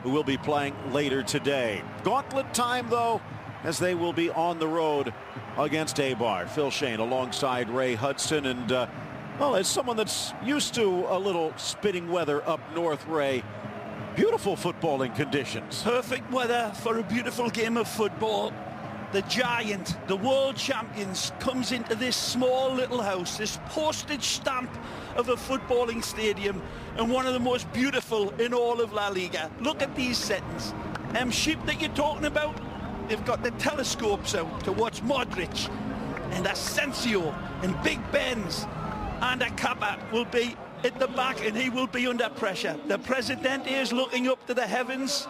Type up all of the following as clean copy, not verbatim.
who will be playing later today. Gauntlet time, though, as they will be on the road against Eibar. Phil Shane alongside Ray Hudson. And, well, as someone that's used to a little spitting weather up north, Ray, beautiful footballing conditions. Perfect weather for a beautiful game of football. The giant, the world champions, comes into this small little house, this postage stamp of a footballing stadium, and one of the most beautiful in all of La Liga. Look at these settings. Sheep that you're talking about, they've got the telescopes out to watch Modric and Asensio and Big Benz, and Akaba will be at the back and he will be under pressure. The Presidente is looking up to the heavens.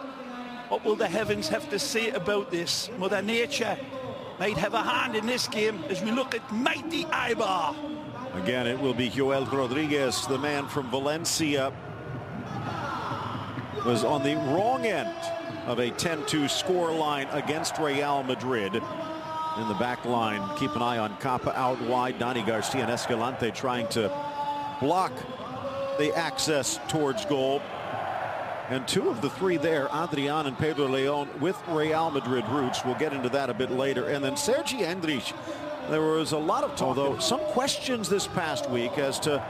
What will the heavens have to say about this? Mother Nature might have a hand in this game as we look at mighty Eibar. Again, it will be Joel Rodriguez, the man from Valencia, was on the wrong end of a 10-2 score line against Real Madrid. In the back line, keep an eye on Kappa out wide. Dani Garcia and Escalante trying to block the access towards goal. And two of the three there, Adrian and Pedro Leon, with Real Madrid roots. We'll get into that a bit later. And then Sergi Andrich. There was a lot of talk, although some questions this past week as to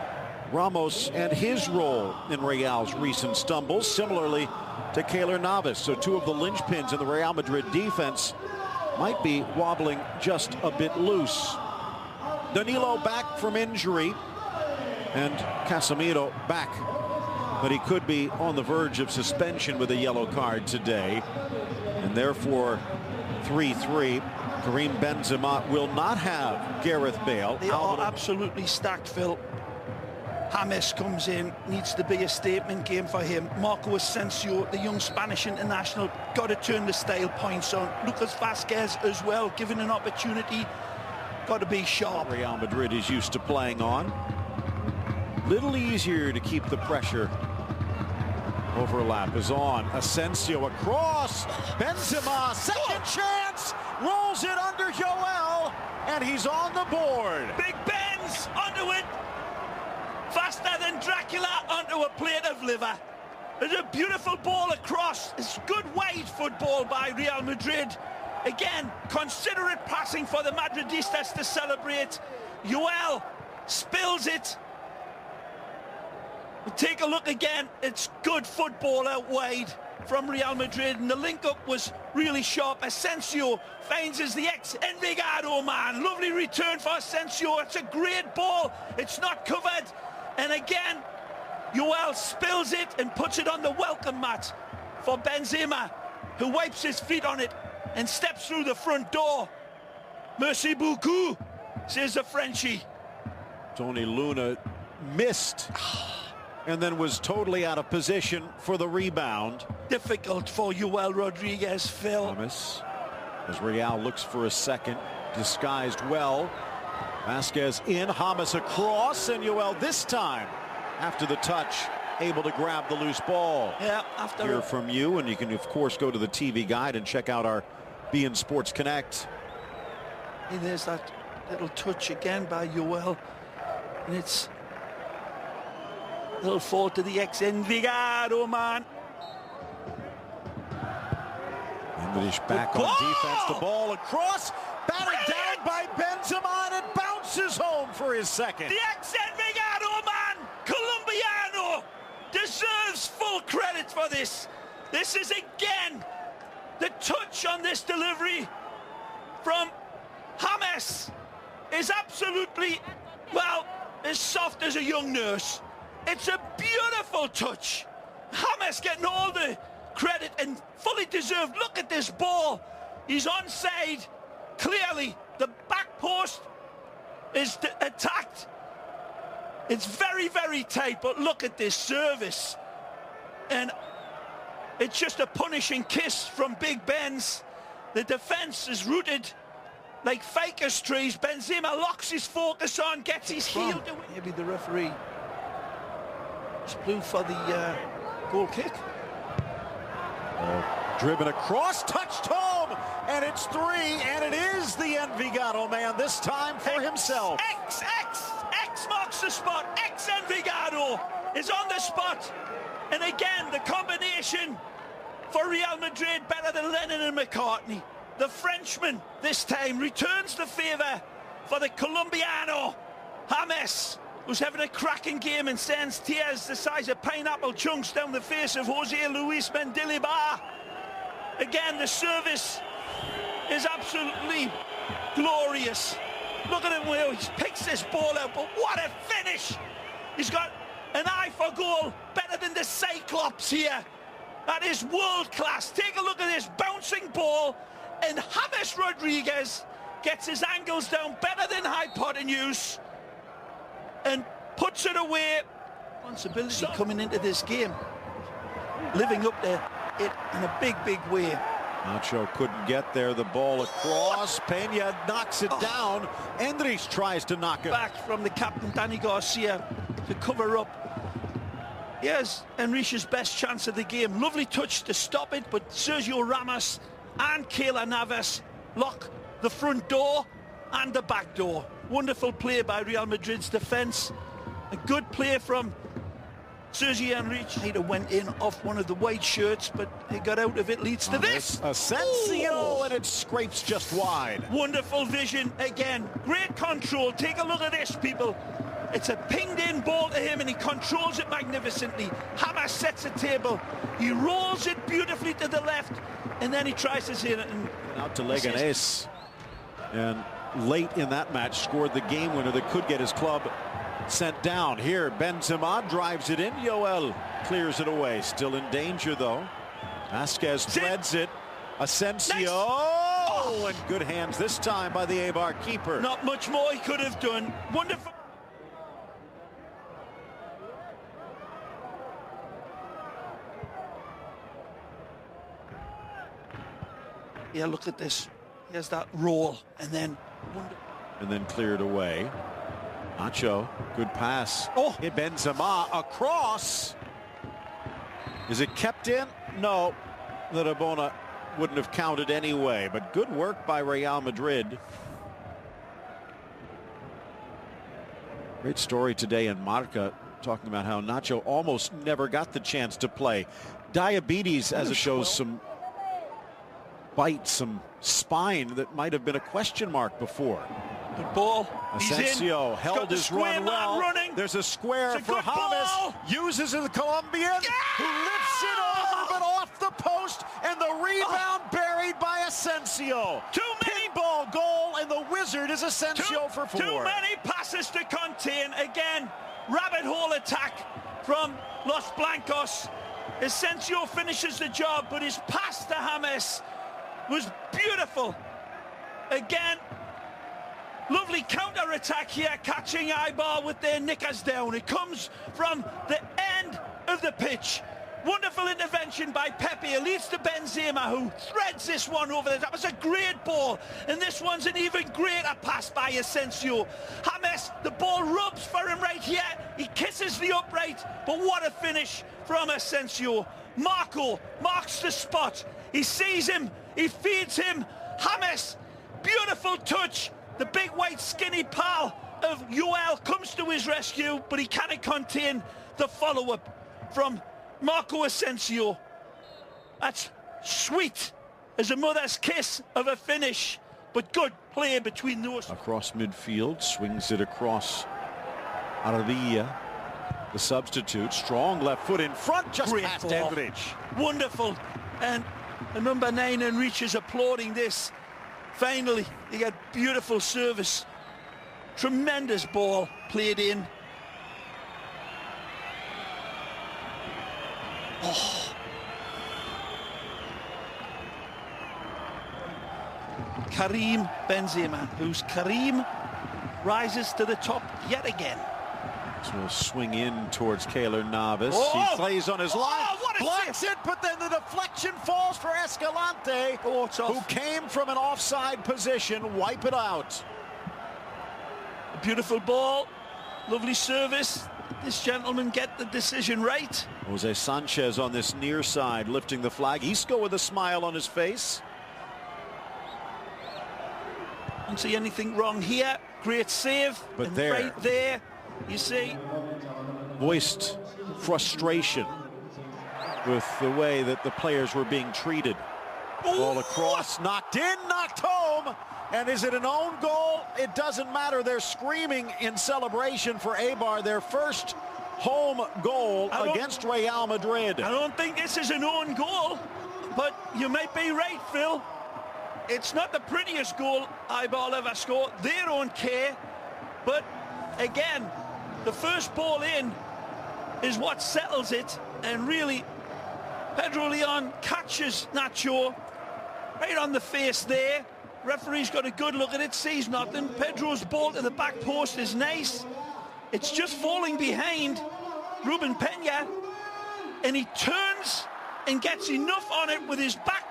Ramos and his role in Real's recent stumbles, similarly to Keylor Navas. So two of the linchpins in the Real Madrid defense might be wobbling just a bit loose. Danilo back from injury, and Casemiro back, but he could be on the verge of suspension with a yellow card today, and therefore 3-3. Karim Benzema will not have Gareth Bale. They are absolutely stacked, Phil. James comes in, needs to be a statement game for him. Marco Asensio, the young Spanish international, got to turn the style points on. Lucas Vazquez as well, given an opportunity, got to be sharp. Real Madrid is used to playing on. Little easier to keep the pressure. Overlap is on. Asensio across. Benzema, second chance. Rolls it under Joel, and he's on the board. Big Benz onto it. Faster than Dracula onto a plate of liver. There's a beautiful ball across. It's good wide football by Real Madrid. Again, considerate passing for the Madridistas to celebrate. Joel spills it. Take a look again. It's good football out wide from Real Madrid, and the link-up was really sharp. Asensio finds as the ex-Envigado man. Lovely return for Asensio. It's a great ball. It's not covered. And again, Joel spills it and puts it on the welcome mat for Benzema, who wipes his feet on it and steps through the front door. Merci beaucoup, says the Frenchie. Tony Luna missed and then was totally out of position for the rebound. Difficult for Joel Rodriguez, Phil. Thomas, as Real looks for a second, disguised well. Vazquez in, James across, and Joel this time, after the touch, able to grab the loose ball. Yeah, after hear from you, and you can of course go to the TV guide and check out our beIN Sports Connect. There's that little touch again by Joel, and it's a little fault to the ex-Envigado man. English back on defense, the ball across, batted down by Benzema, and it bounces home for his second. The ex-Envigado man, Colombiano, deserves full credit for this. This is again the touch on this delivery from James is absolutely, well, as soft as a young nurse. It's a beautiful touch. James getting all the credit and fully deserved. Look at this ball. He's onside. Clearly, the back post is attacked. It's very, very tight, but look at this service. And it's just a punishing kiss from Big Benz. The defense is rooted like ficus trees. Benzema locks his focus on, gets his heel to it. Maybe the referee just blew for the goal kick. Driven across, touched home, and it's 3, and it is the Envigado man this time for himself. X marks the spot. Ex-Envigado is on the spot. And again, the combination for Real Madrid, better than Lennon and McCartney. The Frenchman this time returns the favour for the Colombiano, James, who's having a cracking game and sends tears the size of pineapple chunks down the face of Jose Luis Mendilibar. Again, the service is absolutely glorious. Look at him where he picks this ball out, but what a finish! He's got an eye for goal, better than the Cyclops here. That is world class. Take a look at this bouncing ball, and James Rodriguez gets his angles down better than hypotenuse and puts it away. Responsibility coming into this game, living up to it in a big, big way. Nacho couldn't get there. The ball across. Peña knocks it down. Endres tries to knock it back from the captain, Danny Garcia, to cover up. Here's Enrique's best chance of the game. Lovely touch to stop it, but Sergio Ramos and Keylor Navas lock the front door and the back door. Wonderful play by Real Madrid's defence. A good play from Sergio Enrique. He went in off one of the white shirts, but he got out of it. Leads to this. Asensio, and it scrapes just wide. Wonderful vision again. Great control. Take a look at this, people. It's a pinged-in ball to him, and he controls it magnificently. James sets a table. He rolls it beautifully to the left, and then he tries to hit it. And out to Leganés. And late in that match, scored the game winner that could get his club sent down. Here, Benzema drives it in. Yoel clears it away. Still in danger, though. Vasquez threads it. Asensio. Nice. Oh, and good hands this time by the Eibar keeper. Not much more he could have done. Wonderful. Yeah, look at this. Here's that roll, and then cleared away. Nacho, good pass. Oh, hit Benzema across. Is it kept in? No, the Rabona wouldn't have counted anyway, but good work by Real Madrid. Great story today in Marca, talking about how Nacho almost never got the chance to play. Diabetes, as it shows, some bite, some spine that might have been a question mark before. Good ball. Asensio held his run well. Running. There's a square for James. Uses the Colombian, who lifts it over, but off the post, and the rebound buried by Asensio. Pinball goal, and the wizard is Asensio for 4. Too many passes to contain. Again, rabbit hole attack from Los Blancos. Asensio finishes the job, but his pass to James was beautiful. Again, lovely counter-attack here, catching Eibar with their knickers down. It comes from the end of the pitch. Wonderful intervention by Pepe. It leads to Benzema, who threads this one over there. That was a great ball. And this one's an even greater pass by Asensio. James, the ball rubs for him right here. He kisses the upright. But what a finish from Asensio. Marco marks the spot. He sees him. He feeds him. James, beautiful touch. The big white skinny pal of Yoel comes to his rescue, but he cannot contain the follow-up from Marco Asensio. That's sweet as a mother's kiss of a finish, but good play between those. Across midfield, swings it across Arvilla, the substitute. Strong left foot in front, just great past ball. Enrich. Wonderful. And the number 9 Enrich is applauding this. Finally, he got beautiful service. Tremendous ball played in. Oh. Karim Benzema, whose Karim rises to the top yet again. So we'll swing in towards Keylor Navas. Oh. He plays on his line, blocks save. it, but then the deflection falls for Escalante, who came from an offside position. Wipe it out. A beautiful ball, lovely service. This gentleman get the decision right. Jose Sanchez on this near side, lifting the flag. Isco with a smile on his face. Don't see anything wrong here. Great save. But and there, right there, you see, voiced frustration with the way that the players were being treated. Ball across, knocked in, knocked home. And is it an own goal? It doesn't matter. They're screaming in celebration for Eibar, their first home goal against Real Madrid. I don't think this is an own goal, but you might be right, Phil. It's not the prettiest goal Eibar ever scored. They don't care. But again, the first ball in is what settles it. And really, Pedro Leon catches Nacho right on the face there. Referee's got a good look at it, sees nothing. Pedro's ball to the back post is nice. It's just falling behind Ruben Peña, and he turns and gets enough on it with his back